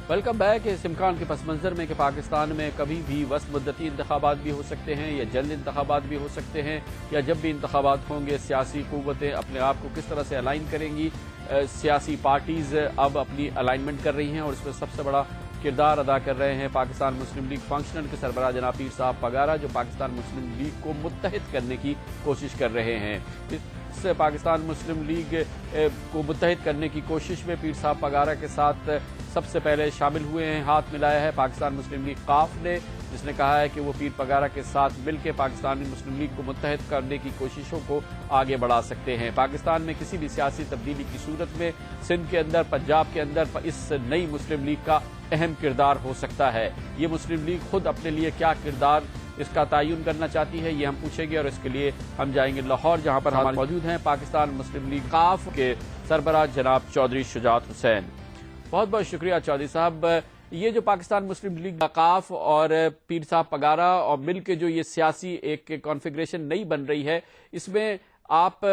Welcome back. اس امکان کے پس منظر میں کہ پاکستان میں کبھی بھی وسط مدتی انتخابات بھی ہو سکتے ہیں یا جلد انتخابات بھی ہو سکتے ہیں، یا جب بھی انتخابات ہوں گے سیاسی قوتیں اپنے آپ کو کس طرح سے الائن کریں گی۔ سیاسی پارٹیز اب اپنی الائنمنٹ کر رہی ہیں اور اس میں سب سے بڑا کردار ادا کر رہے ہیں پاکستان مسلم لیگ فنکشنل کے سربراہ جناب پیر صاحب پگارا، جو پاکستان مسلم لیگ کو متحد کرنے کی کوشش کر رہے ہیں۔ اس پاکستان مسلم لیگ کو متحد کرنے کی کوشش میں پیر صاحب پگارا کے ساتھ سب سے پہلے شامل ہوئے ہیں، ہاتھ ملایا ہے پاکستان مسلم لیگ قاف نے، جس نے کہا ہے کہ وہ پیر پگارا کے ساتھ مل کے پاکستانی مسلم لیگ کو متحد کرنے کی کوششوں کو آگے بڑھا سکتے ہیں۔ پاکستان میں کسی بھی سیاسی تبدیلی کی صورت میں سندھ کے اندر، پنجاب کے اندر اس نئی مسلم لیگ کا اہم کردار ہو سکتا ہے۔ یہ مسلم لیگ خود اپنے لیے کیا کردار اس کا تعین کرنا چاہتی ہے، یہ ہم پوچھیں گے، اور اس کے لیے ہم جائیں گے لاہور، جہاں پر ہمارے موجود ہیں پاکستان مسلم لیگ قاف کے سربراہ جناب چودھری شجاعت حسین۔ بہت بہت شکریہ چودھری صاحب۔ یہ جو پاکستان مسلم لیگ قاف اور پیر صاحب پگارا اور مل کے جو یہ سیاسی ایک کانفیگریشن نئی بن رہی ہے، اس میں آپ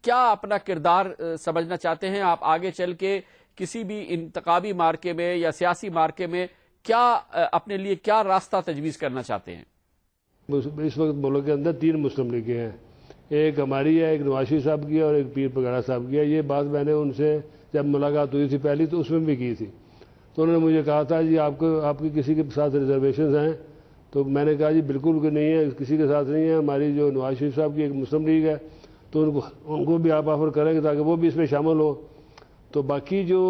کیا اپنا کردار سمجھنا چاہتے ہیں؟ آپ آگے چل کے کسی بھی انتخابی مارکے میں یا سیاسی مارکے میں کیا اپنے لیے کیا راستہ تجویز کرنا چاہتے ہیں؟ اس وقت ملک کے اندر 3 مسلم لیگیں ہیں، ایک ہماری ہے، ایک نواز شریف صاحب کی ہے اور ایک پیر پگارا صاحب کی ہے۔ یہ بات میں نے ان سے جب ملاقات ہوئی تھی پہلی تو اس میں بھی کی تھی، تو انہوں نے مجھے کہا تھا جی آپ کی کسی کے ساتھ ریزرویشنز ہیں؟ تو میں نے کہا جی بالکل کہ نہیں ہے، کسی کے ساتھ نہیں ہے۔ ہماری جو نواز شریف صاحب کی ایک مسلم لیگ ہے تو ان کو بھی آپ آفر کریں گے تاکہ وہ بھی اس میں شامل ہو۔ تو باقی جو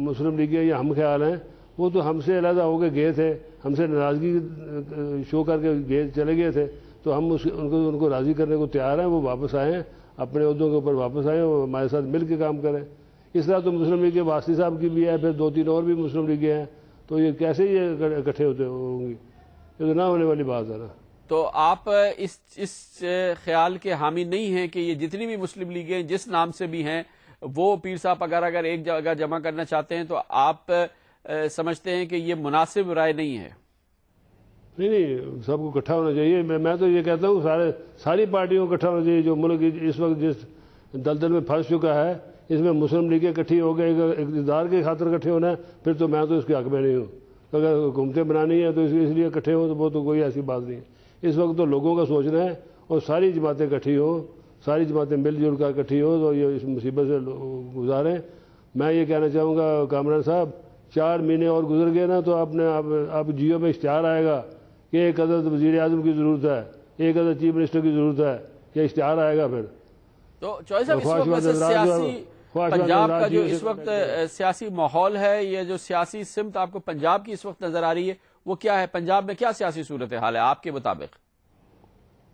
مسلم لیگیں یا ہم خیال ہیں وہ تو ہم سے علیحدہ ہو کے گئے تھے، ہم سے ناراضگی شو کر کے چلے گئے تھے، تو ہم ان کو راضی کرنے کو تیار ہیں، وہ واپس آئیں، اپنے عہدوں کے اوپر واپس آئیں اور ہمارے ساتھ مل کے کام کریں۔ اس طرح تو مسلم لیگ کے واسطی صاحب کی بھی ہے، پھر 2-3 اور بھی مسلم لیگیں ہیں، تو یہ کیسے یہ اکٹھے ہوتے ہوں گی؟ یہ تو نہ ہونے والی بات ہے نا۔ تو آپ اس خیال کے حامی نہیں ہیں کہ یہ جتنی بھی مسلم لیگیں جس نام سے بھی ہیں وہ پیر صاحب اگر ایک جگہ جمع کرنا چاہتے ہیں تو آپ سمجھتے ہیں کہ یہ مناسب رائے نہیں ہے؟ نہیں، سب کو اکٹھا ہونا چاہیے۔ میں تو یہ کہتا ہوں ساری پارٹیوں کو اکٹھا ہونا چاہیے۔ جو ملک اس وقت جس دلدل میں پھنس چکا ہے، اس میں مسلم لیگیں اکٹھی ہو گئے، اقتدار کے خاطر اکٹھے ہونا ہے، پھر تو میں تو اس کے حق میں نہیں ہوں۔ اگر حکومتیں بنانی ہیں تو اس لیے اکٹھے ہوں، تو وہ تو کوئی ایسی بات نہیں ہے۔ اس وقت تو لوگوں کا سوچنا ہے اور ساری جماعتیں اکٹھی ہوں، ساری جماعتیں مل جل کر اکٹھی ہوں تو یہ اس مصیبت سے گزاریں۔ میں یہ کہنا چاہوں گا کامران صاحب، 4 مہینے اور گزر گئے نا تو آپ جیو میں اشتہار آئے گا کہ ایک عدد وزیر اعظم کی ضرورت ہے، ایک عدد چیف منسٹر کی ضرورت ہے، یہ اشتہار آئے گا پھر۔ تو چوہدری صاحب، اس وقت سیاسی پنجاب کا جو اس وقت سیاسی ماحول ہے، یہ جو سیاسی سمت آپ کو پنجاب کی اس وقت نظر آ رہی ہے وہ کیا ہے؟ پنجاب میں کیا سیاسی صورتحال ہے آپ کے مطابق؟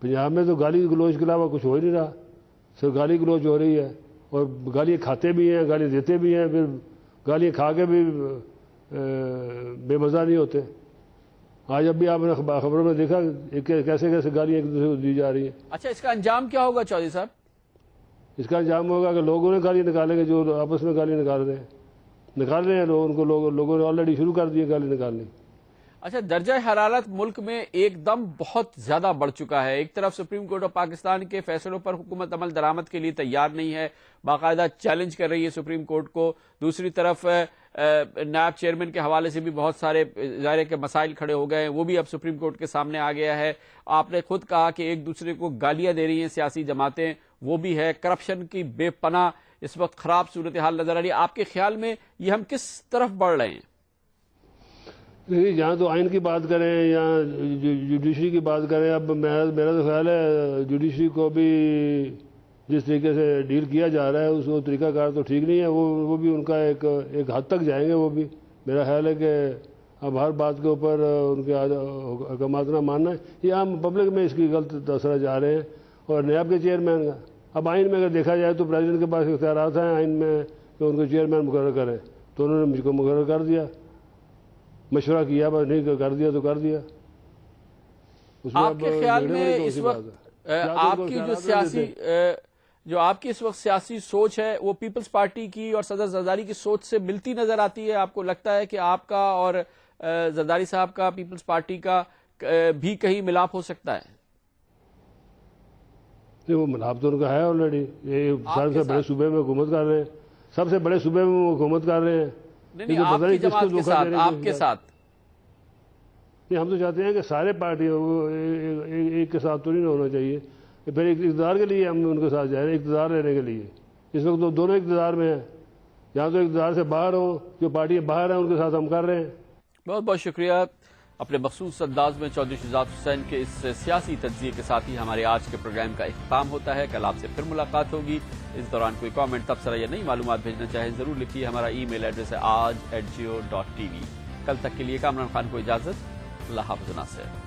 پنجاب میں تو گالی گلوچ کے علاوہ کچھ ہو ہی نہیں رہا، صرف گالی گلوچ ہو رہی ہے، اور گالیاں کھاتے بھی ہیں، گالی دیتے بھی ہیں، پھر گالیاں کھا کے بھی بے مزہ نہیں ہوتے۔ آج اب بھی آپ نے خبروں میں دیکھا کیسے گالیاں ایک دوسرے کو دی جا رہی ہیں۔ اچھا، اس کا انجام کیا ہوگا چودھری صاحب؟ اس کا انجام ہوگا کہ لوگوں نے گالی نکالیں گے، جو آپس میں گالی نکال رہے ہیں لوگوں نے آلریڈی شروع کر دی گالی نکالنی۔ اچھا، درجہ حرارت ملک میں ایک دم بہت زیادہ بڑھ چکا ہے۔ ایک طرف سپریم کورٹ آف پاکستان کے فیصلوں پر حکومت عمل درآمد کے لیے تیار نہیں ہے، باقاعدہ چیلنج کر رہی ہے سپریم کورٹ کو۔ دوسری طرف نائب چیئرمین کے حوالے سے بھی بہت سارے ظاہر کے مسائل کھڑے ہو گئے ہیں، وہ بھی اب سپریم کورٹ کے سامنے آ گیا ہے۔ آپ نے خود کہا کہ ایک دوسرے کو گالیاں دے رہی ہیں سیاسی جماعتیں، وہ بھی ہے۔ کرپشن کی بے پناہ اس وقت خراب صورتحال نظر آ رہی ہے۔ آپ کے خیال میں یہ ہم کس طرف بڑھ رہے ہیں؟ جہاں تو آئین کی بات کریں یا جوڈیشری کی بات کریں، اب میرا تو خیال ہے جوڈیشری کو بھی جس طریقے سے ڈیل کیا جا رہا ہے اس وہ طریقہ کار تو ٹھیک نہیں ہے۔ وہ بھی ان کا ایک حد تک جائیں گے۔ وہ بھی میرا خیال ہے کہ اب ہر بات کے اوپر ان کے احکامات نہ ماننا ہے، یہ عام پبلک میں اس کی غلط تاثرات جا رہے ہیں۔ اور نیب کے چیئرمین کا اب آئین میں اگر دیکھا جائے تو پریزیڈنٹ کے پاس اختیارات ہیں آئین میں کہ ان کو چیئرمین مقرر کریں، تو انہوں نے مجھ کو مقرر کر دیا، مشورہ کیا، بس نہیں کر دیا تو کر دیا۔ آپ کے خیال میں اس وقت آپ کی جو آپ کی اس وقت سیاسی سوچ ہے وہ پیپلز پارٹی کی اور صدر زرداری کی سوچ سے ملتی نظر آتی ہے؟ آپ کو لگتا ہے کہ آپ کا اور زرداری صاحب کا، پیپلز پارٹی کا بھی کہیں ملاپ ہو سکتا ہے؟ وہ ملاپ تو ان کا ہے آلریڈی۔ یہ سب سے بڑے صوبے میں حکومت کر رہے ہیں، سب سے بڑے صوبے میں وہ حکومت کر رہے ہیں، نہیں آپ کی جماعت کے ساتھ، آپ کے ساتھ نہیں، ہم تو چاہتے ہیں کہ سارے پارٹیوں کو ایک کے ساتھ تو نہیں ہونا چاہیے، پھر ایک اقتدار کے لیے ہم ان کے ساتھ جائیں، اقتدار لینے کے لیے۔ اس وقت تو دونوں اقتدار میں ہیں، جہاں تو اقتدار سے باہر ہوں، جو پارٹیاں باہر ہیں ان کے ساتھ ہم کر رہے ہیں۔ بہت بہت شکریہ۔ اپنے مخصوص انداز میں چودھری شہزاد حسین کے اس سیاسی تجزیے کے ساتھ ہی ہمارے آج کے پروگرام کا اختتام ہوتا ہے۔ کل آپ سے پھر ملاقات ہوگی۔ اس دوران کوئی کامنٹ، تبصرہ یا نئی معلومات بھیجنا چاہیں ضرور لکھیے۔ ہمارا ای میل ایڈریس ہے aaj@geo.tv۔ کل تک کے لیے کامران خان کو اجازت، اللہ حافظ ناصر۔